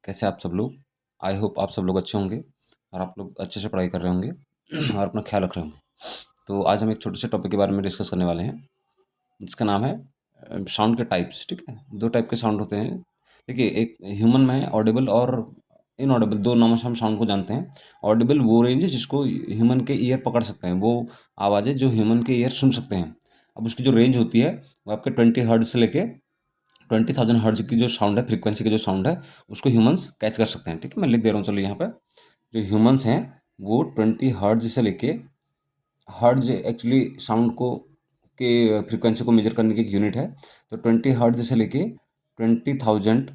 कैसे आप सब लोग? आई होप आप सब लोग अच्छे होंगे और आप लोग अच्छे से पढ़ाई कर रहे होंगे और अपना ख्याल रख रहे होंगे। तो आज हम एक छोटे से टॉपिक के बारे में डिस्कस करने वाले हैं, जिसका नाम है साउंड के टाइप्स। ठीक है, दो टाइप के साउंड होते हैं। देखिए, एक ह्यूमन में ऑडिबल और इनऑडिबल, दो नामों से हम साउंड को जानते हैं। ऑडिबल वो रेंज है जिसको ह्यूमन के ईयर पकड़ सकते हैं, वो आवाज़ें जो ह्यूमन के ईयर सुन सकते हैं। अब उसकी जो रेंज होती है वो आपके 20 हर्ट्ज से लेके 20,000 हर्ट्ज की जो साउंड है, फ्रीक्वेंसी की जो साउंड है, उसको ह्यूमंस कैच कर सकते हैं। ठीक है, मैं लिख दे रहा हूँ, चलो यहाँ पे। जो ह्यूमंस हैं वो 20 हर्ट्ज से लेके, हर्ट्ज एक्चुअली साउंड को के फ्रीक्वेंसी को मेजर करने की एक यूनिट है। तो 20 हर्ट्ज से लेके 20,000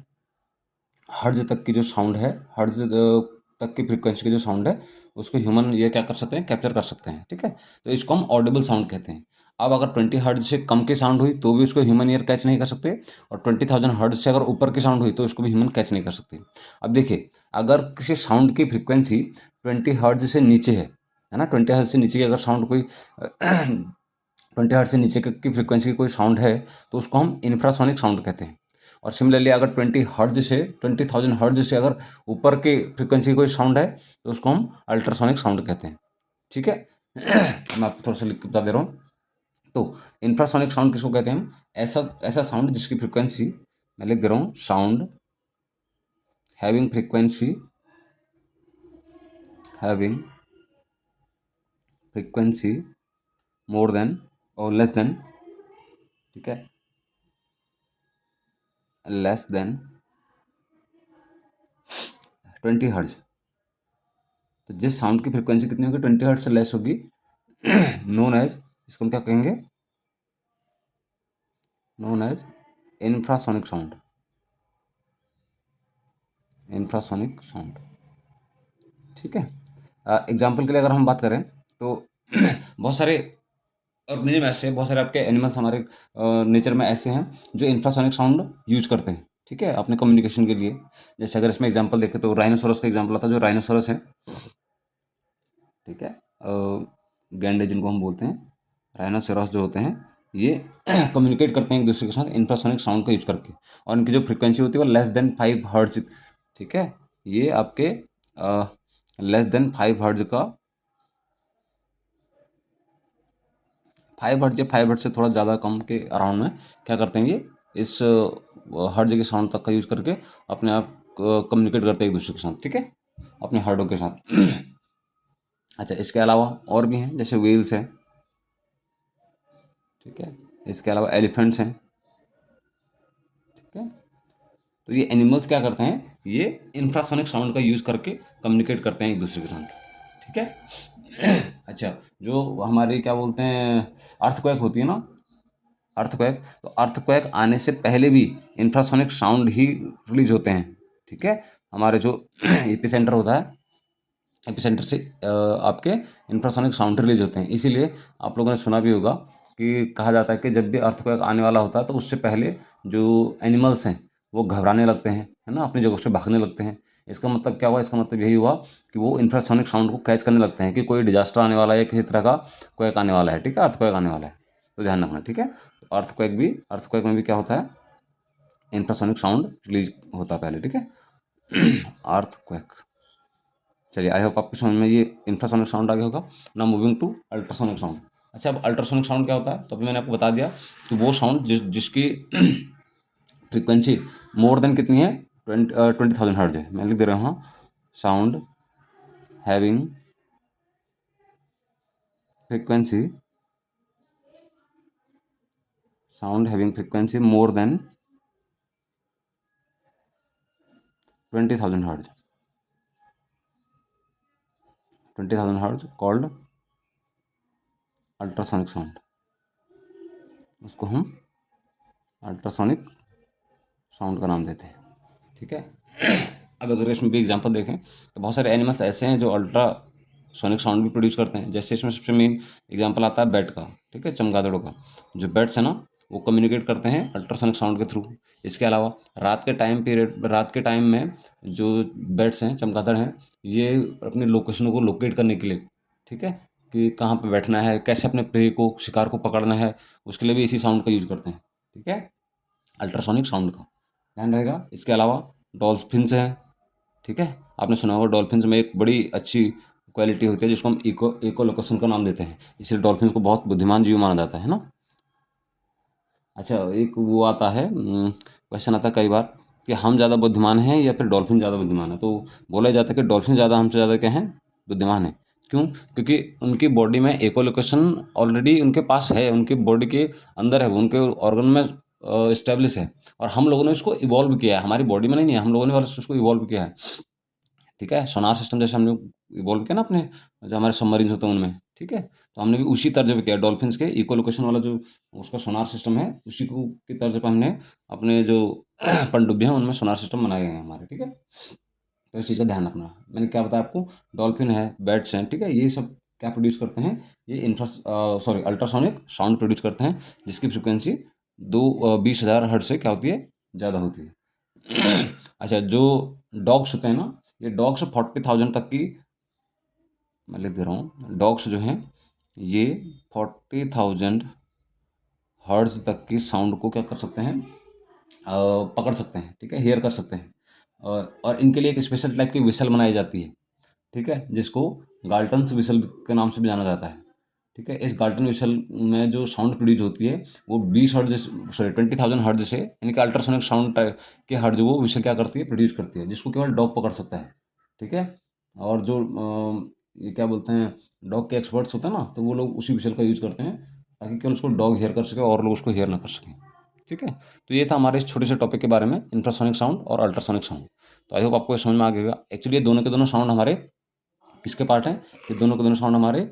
हर्ट्ज तक की जो साउंड है, हर्ट्ज तक की फ्रीक्वेंसी की जो साउंड है, उसको ह्यूमन ये क्या कर सकते हैं, कैप्चर कर सकते हैं। ठीक है, तो इसको हम ऑडिबल साउंड कहते हैं। अब अगर 20 हर्ट्ज से कम की साउंड हुई तो भी उसको ह्यूमन ईयर कैच नहीं कर सकते, और 20,000 हर्ट्ज से अगर ऊपर की साउंड हुई तो उसको भी ह्यूमन कैच नहीं कर सकते। अब देखिए, अगर किसी साउंड की फ्रीक्वेंसी 20 हर्ट्ज से नीचे है ना, 20 हर्ट्ज से नीचे की अगर साउंड कोई 20 हर्ट्ज से नीचे की फ्रीक्वेंसी की कोई साउंड है तो उसको हम इंफ्रासोनिक साउंड कहते हैं। और सिमिलरली अगर 20 हर्ट्ज से अगर ऊपर की फ्रीक्वेंसी की कोई साउंड है तो उसको हम अल्ट्रासोनिक साउंड कहते हैं। ठीक है, मैं आपको थोड़ा सा लिख के बता दे रहा हूँ। तो इंफ्रासोनिक साउंड किसको कहते हैं हम? ऐसा ऐसा साउंड जिसकी फ्रीक्वेंसी, मैं लिख दे रहा हूँ, sound having frequency more than और लेस देन, ठीक है, लेस देन 20 हर्ट्ज। तो जिस साउंड की फ्रीक्वेंसी कितनी होगी, 20 हर्ट्ज से लेस होगी, नोन एज, इसको हम क्या कहेंगे, known as infrasonic sound. Infrasonic sound, ठीक है। एग्जाम्पल के लिए अगर हम बात करें तो बहुत सारे ऑर्गेनिज्म ऐसे हैं, बहुत सारे आपके एनिमल्स हमारे नेचर में ऐसे हैं जो इंफ्रासोनिक साउंड यूज करते हैं। ठीक है, अपने कम्युनिकेशन के लिए। जैसे अगर इसमें एग्जांपल देखें तो राइनोसोरस का एग्जांपल आता है। जो राइनोसोरस है, ठीक है, गैंडे जिनको हम बोलते हैं, राइनोसोरस जो होते हैं, ये कम्युनिकेट करते हैं एक दूसरे के साथ इंफ्रासोनिक साउंड का यूज करके। और इनकी जो फ्रीक्वेंसी होती है वो लेस देन 5 हर्ट्ज। ठीक है, ये आपके लेस देन 5 हर्ट्ज का, 5 हर्ट्ज या 5 हर्ट्ज से थोड़ा ज़्यादा कम के अराउंड में क्या करते हैं, ये इस हर्ट्ज के साउंड तक का यूज करके अपने आप कम्युनिकेट करते हैं एक दूसरे के साथ। ठीक है, अपने हर्डों के साथ। अच्छा, इसके अलावा और भी हैं, जैसे व्हेल्स हैं, ठीक है, इसके अलावा एलिफेंट्स हैं। ठीक है, तो ये एनिमल्स क्या करते हैं, ये इंफ्रासोनिक साउंड का यूज करके कम्युनिकेट करते हैं एक दूसरे के साथ। ठीक है। अच्छा, जो हमारी क्या बोलते हैं, अर्थक्वेक होती है ना, अर्थक्वेक, तो अर्थक्वेक आने से पहले भी इंफ्रासोनिक साउंड ही रिलीज होते हैं। ठीक है, हमारे जो एपिसेंटर होता है, एपिसेंटर से आपके इंफ्रासोनिक साउंड रिलीज होते हैं। इसीलिए आप लोगों ने सुना भी होगा कि कहा जाता है कि जब भी अर्थक्वेक आने वाला होता है तो उससे पहले जो एनिमल्स हैं वो घबराने लगते हैं, है ना, अपनी जगह से भागने लगते हैं। इसका मतलब क्या हुआ, इसका मतलब यही हुआ कि वो इंफ्रासोनिक साउंड को कैच करने लगते हैं कि कोई डिजास्टर आने वाला है या किसी तरह का क्वेक आने वाला है। ठीक है, अर्थक्वेक आने वाला है, तो ध्यान रखना। ठीक है, तो अर्थक्वेक में भी क्या होता है, इंफ्रासोनिक साउंड रिलीज होता है पहले। ठीक है, अर्थक्वेक। चलिए, आई होप आपकी समझ में ये इंफ्रासोनिक साउंड आ गया होगा। Now moving to ultrasonic sound. अच्छा, अब अल्ट्रासोनिक साउंड क्या होता है, तो अभी मैंने आपको बता दिया कि वो साउंड जिसकी फ्रीक्वेंसी मोर देन कितनी है, 20,000 हर्ट्ज है। मैं लिख दे रहा हूँ, sound having frequency, more than 20,000 hertz, 20,000 hertz called ultrasonic sound. उसको हम अल्ट्रासोनिक साउंड का नाम देते हैं। ठीक है। अब अगर इसमें भी एग्जांपल देखें तो बहुत सारे एनिमल्स ऐसे हैं जो अल्ट्रा सोनिक साउंड भी प्रोड्यूस करते हैं। जैसे इसमें सबसे मेन एग्जांपल आता है बैट का। ठीक है, चमगादड़ों का। जो बैट्स है ना, वो कम्युनिकेट करते हैं अल्ट्रासोनिक साउंड के थ्रू। इसके अलावा रात के टाइम में जो बैट्स हैं, चमगादड़ हैं, ये अपनी लोकेशनों को लोकेट करने के लिए, ठीक है, कि कहाँ पे बैठना है, कैसे अपने प्रे को, शिकार को पकड़ना है, उसके लिए भी इसी साउंड का यूज करते हैं। ठीक है, अल्ट्रासोनिक साउंड का ध्यान रहेगा। इसके अलावा डॉल्फिन्स हैं, ठीक है, आपने सुना होगा डॉल्फिन्स में एक बड़ी अच्छी क्वालिटी होती है जिसको हम इको लोकेशन का नाम देते हैं, इसलिए डॉल्फिन्स को बहुत बुद्धिमान जीव माना जाता है ना। अच्छा, एक वो आता है क्वेश्चन आता है कई बार कि हम ज़्यादा बुद्धिमान हैं या फिर डॉल्फिन ज़्यादा बुद्धिमान है, तो बोला जाता है कि डॉल्फिन ज़्यादा हमसे ज़्यादा क्या है, बुद्धिमान है। क्यों? क्योंकि उनकी बॉडी में एको लोकेशन ऑलरेडी उनके पास है, उनकी बॉडी के अंदर है, वो उनके ऑर्गन में इस्टेब्लिश है, और हम लोगों ने इसको इवॉल्व किया है, हमारी बॉडी में नहीं है, हम लोगों ने बस उसको इवॉल्व किया है। ठीक है, सोनार सिस्टम जैसे हमने इवॉल्व किया ना अपने, जो हमारे सबमरीन होते हैं उनमें, ठीक है, तो हमने भी उसी तर्ज पे किया। डॉल्फिन्स के इको लोकेशन वाला जो उसका सोनार सिस्टम है, उसी को की तर्ज पे हमने अपने जो पनडुब्बी हैं उनमें सोनार सिस्टम बनाए गए हैं हमारे, ठीक है। तो इस चीज़ का ध्यान रखना। मैंने क्या बताया आपको, डॉल्फिन है, बैट्स हैं, ठीक है, ये सब क्या प्रोड्यूस करते हैं, ये अल्ट्रासोनिक साउंड प्रोड्यूस करते हैं, जिसकी फ्रिक्वेंसी 20,000 हर्ट्ज से क्या होती है, ज़्यादा होती है। अच्छा, जो डॉग्स होते हैं ना, ये डॉग्स 40,000 तक की, मैं लिख दे रहा हूँ, डॉग्स जो हैं ये 40,000 हर्ट्ज तक की साउंड को क्या कर सकते हैं, पकड़ सकते हैं, ठीक है, हेयर कर सकते हैं। और इनके लिए एक स्पेशल टाइप की विसल बनाई जाती है, ठीक है, जिसको गाल्टन्स विसल के नाम से भी जाना जाता है। ठीक है, इस गाल्टन विसल में जो साउंड प्रोड्यूस होती है वो 20,000 हर्ट्ज से, यानी कि अल्ट्रासोनिक साउंड टाइप के हर्ट्ज वो विसल क्या करती है, प्रोड्यूस करती है, जिसको केवल डॉग पकड़ सकता है। ठीक है, और जो ये क्या बोलते हैं, डॉग के एक्सपर्ट्स होते हैं ना, तो वो लोग उसी विसल का यूज करते हैं ताकि केवल उसको डॉग हेयर कर सके और लोग उसको हेयर ना कर सकें। ठीक है, तो ये था हमारे इस छोटे से टॉपिक के बारे में, इंफ्रासोनिक साउंड और अल्ट्रासोनिक साउंड। तो आई होप आपको ये समझ में आ गया। एक्चुअली ये दोनों के दोनों साउंड हमारे किसके पार्ट हैं, ये दोनों के दोनों साउंड हमारे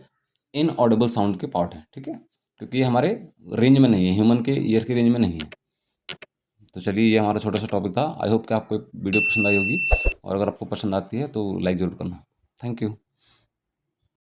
इनऑडिबल साउंड के पार्ट हैं। ठीक है, क्योंकि ये हमारे रेंज में नहीं है, ह्यूमन के ईयर की रेंज में नहीं है। तो चलिए, ये हमारा छोटा सा टॉपिक था। आई होप कि आपको वीडियो पसंद आई होगी, और अगर आपको पसंद आती है तो लाइक ज़रूर करना। Thank you.